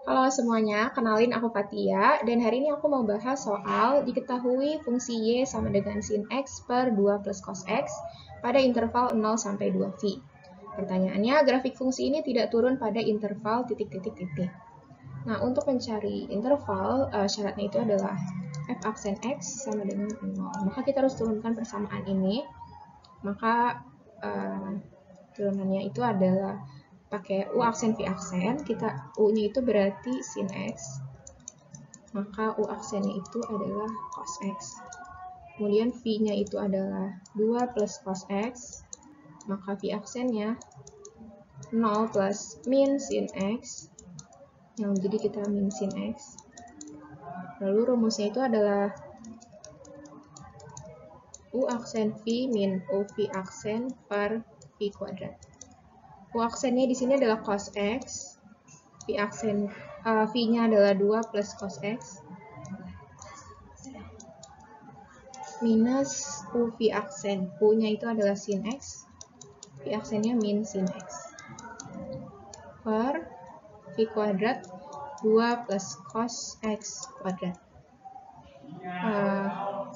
Halo semuanya, kenalin aku Fatia, dan hari ini aku mau bahas soal diketahui fungsi Y sama dengan sin X per 2 plus cos X pada interval 0 sampai 2V. Pertanyaannya, grafik fungsi ini tidak turun pada interval titik-titik-titik. Nah, untuk mencari interval, syaratnya itu adalah f aksen X sama dengan 0. Maka kita harus turunkan persamaan ini. Maka turunannya itu adalah pakai U aksen V aksen, U-nya itu berarti sin X, maka U aksennya itu adalah cos X. Kemudian V-nya itu adalah 2 plus cos X, maka V aksennya 0 plus min sin X, yang jadi kita min sin X. Lalu rumusnya itu adalah U aksen V min U V aksen per V kuadrat. U aksennya di sini adalah cos X, V-nya adalah 2 plus cos X, minus U V aksen. U-nya itu adalah sin X, V aksennya min sin X, per V kuadrat 2 plus cos X kuadrat.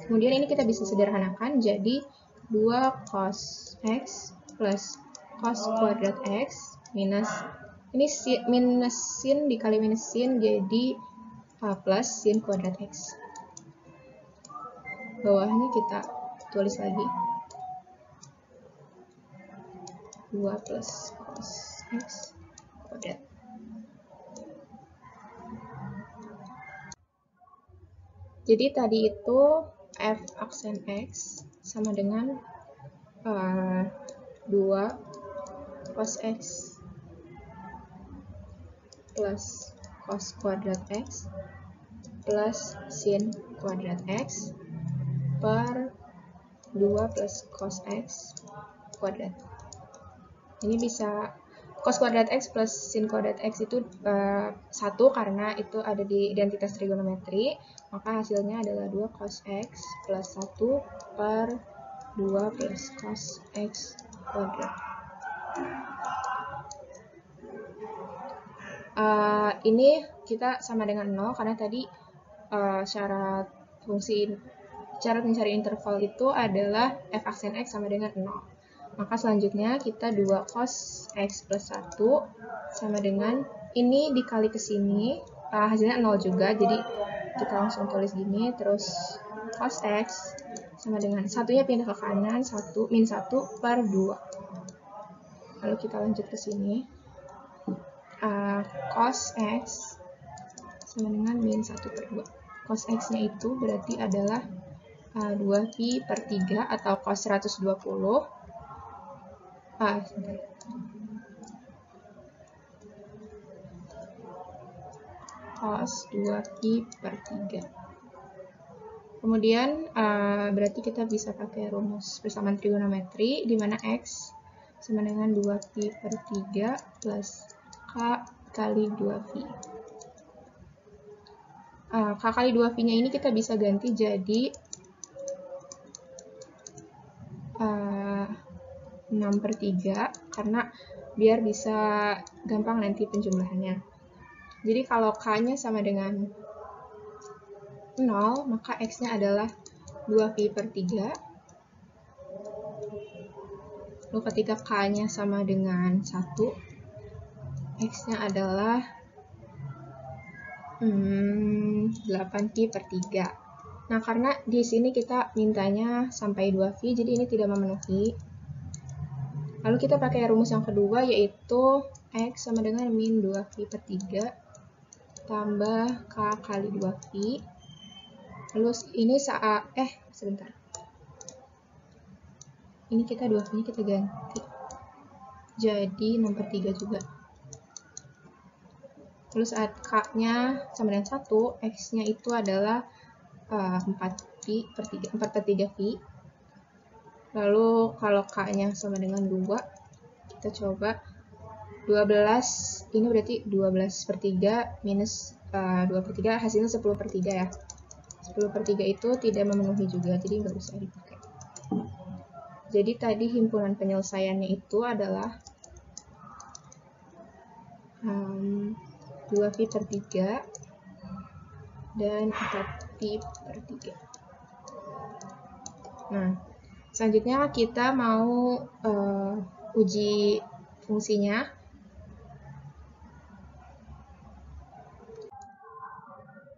Kemudian ini kita bisa sederhanakan, jadi 2 cos X plus cos kuadrat X minus ini minus sin dikali minus sin jadi plus sin kuadrat X. Bawahnya kita tulis lagi 2 plus cos X kuadrat. Jadi tadi itu f aksen X sama dengan 2 cos X plus cos kuadrat X plus sin kuadrat X per 2 plus cos X kuadrat. Ini bisa cos kuadrat X plus sin kuadrat X itu 1 karena itu ada di identitas trigonometri, maka hasilnya adalah 2 cos X plus 1 per 2 plus cos X kuadrat. Ini kita sama dengan 0 karena tadi syarat mencari interval itu adalah f aksen X sama dengan 0. Maka selanjutnya kita 2 cos X plus 1 sama dengan ini dikali ke sini, hasilnya 0 juga, jadi kita langsung tulis gini, terus cos X sama dengan satunya pindah ke kanan, min 1 per 2. Lalu kita lanjut ke sini, cos X sama dengan min 1 per 2. Cos X-nya itu berarti adalah 2pi per 3 atau cos 120. Cos 2pi per 3. Kemudian berarti kita bisa pakai rumus persamaan trigonometri di mana X sama dengan 2pi per 3 plus K kali 2V. K kali 2V-nya ini kita bisa ganti jadi 6 per 3 karena biar bisa gampang nanti penjumlahannya. Jadi kalau K-nya sama dengan 0, maka X-nya adalah 2V per 3. Lalu ketika K-nya sama dengan 1, X-nya adalah 8pi per 3. Nah, karena di sini kita mintanya sampai 2V, jadi ini tidak memenuhi. Lalu kita pakai rumus yang kedua, yaitu X sama dengan min 2V per 3 tambah K kali 2V. Lalu ini sebentar. Ini kita 2V-nya kita ganti. Jadi 6 per 3 juga. Lalu saat K-nya sama dengan 1, X-nya itu adalah 4 per 3V. Lalu kalau K-nya sama dengan 2, kita coba 12, ini berarti 12 per 3 minus 2 per 3, hasilnya 10 per 3 ya. 10 per 3 itu tidak memenuhi juga, jadi nggak usah dipakai. Jadi tadi himpunan penyelesaiannya itu adalah 5 2V per 3 dan 4V per 3. Nah, selanjutnya kita mau uji fungsinya.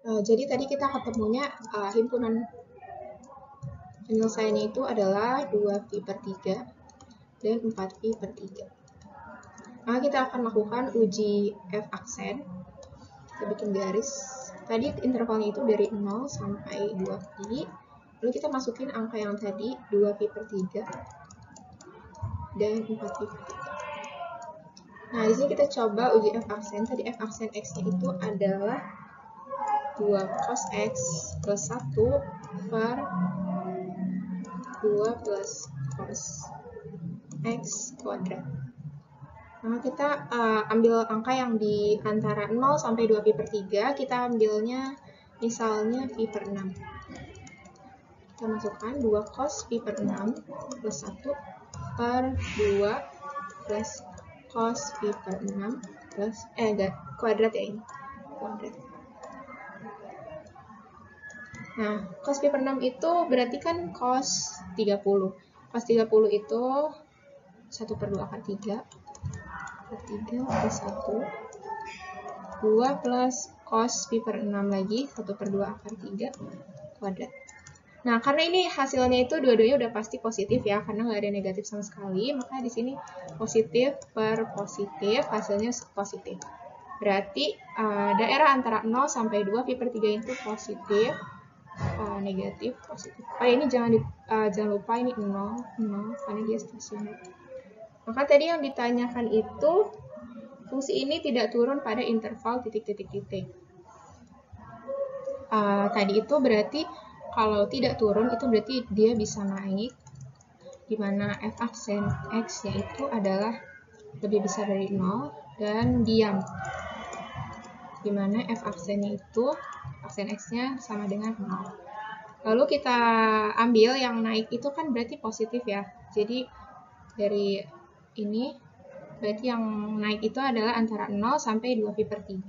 Jadi tadi kita ketemunya himpunan penyelesaiannya itu adalah 2V per 3 dan 4V per 3. Maka kita akan lakukan uji F aksen. Kita bikin garis. Tadi intervalnya itu dari 0 sampai 2V. Lalu kita masukin angka yang tadi 2V per 3 dan 4V per 3. Nah, di sini kita coba uji F aksen. Tadi F aksen X-nya itu adalah 2 cos X plus 1 per 2 plus cos X kuadrat. Nah, kita ambil angka yang di antara 0 sampai 2V per 3, kita ambilnya misalnya V per 6. Kita masukkan 2 cos V per 6 plus 1 per 2 plus cos V per 6 plus, kuadrat ya ini, kuadrat. Nah, cos V per 6 itu berarti kan cos 30. Cos 30 itu 1 per 2 akar 3 per 3 plus 1. 2 plus cos V per 6 lagi, 1 per 2 akar 3 kuadrat. Nah, karena ini hasilnya itu dua-duanya udah pasti positif ya, karena nggak ada negatif sama sekali, maka di sini positif per positif, hasilnya positif. Berarti daerah antara 0 sampai 2 V per 3 itu positif, negatif, positif. Ini jangan lupa ini 0, karena dia stasioner. Maka tadi yang ditanyakan itu fungsi ini tidak turun pada interval titik-titik-titik. Tadi itu berarti kalau tidak turun itu berarti dia bisa naik, di mana F aksen X-nya itu adalah lebih besar dari 0 dan diam. Di mana F aksennya itu, aksen X-nya sama dengan 0. Lalu kita ambil yang naik itu kan berarti positif ya. Jadi dari ini berarti yang naik itu adalah antara 0 sampai 2V per 3.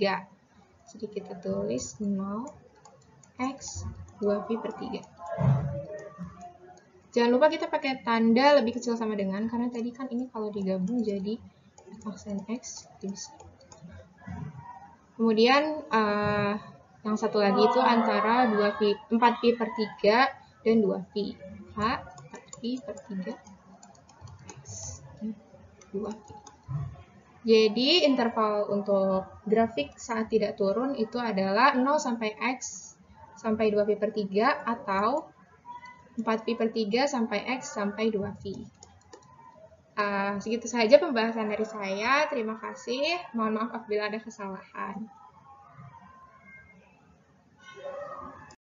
Jadi kita tulis 0 X 2V per 3. Jangan lupa kita pakai tanda lebih kecil sama dengan, karena tadi kan ini kalau digabung jadi F aksen X bisa. Kemudian yang satu lagi itu antara 4V per 3 dan 2V. 4V per 3 X 2V. Jadi interval untuk grafik saat tidak turun itu adalah 0 sampai X sampai 2V per 3 atau 4V per 3 sampai X sampai 2V. Segitu saja pembahasan dari saya. Terima kasih. Mohon maaf apabila ada kesalahan.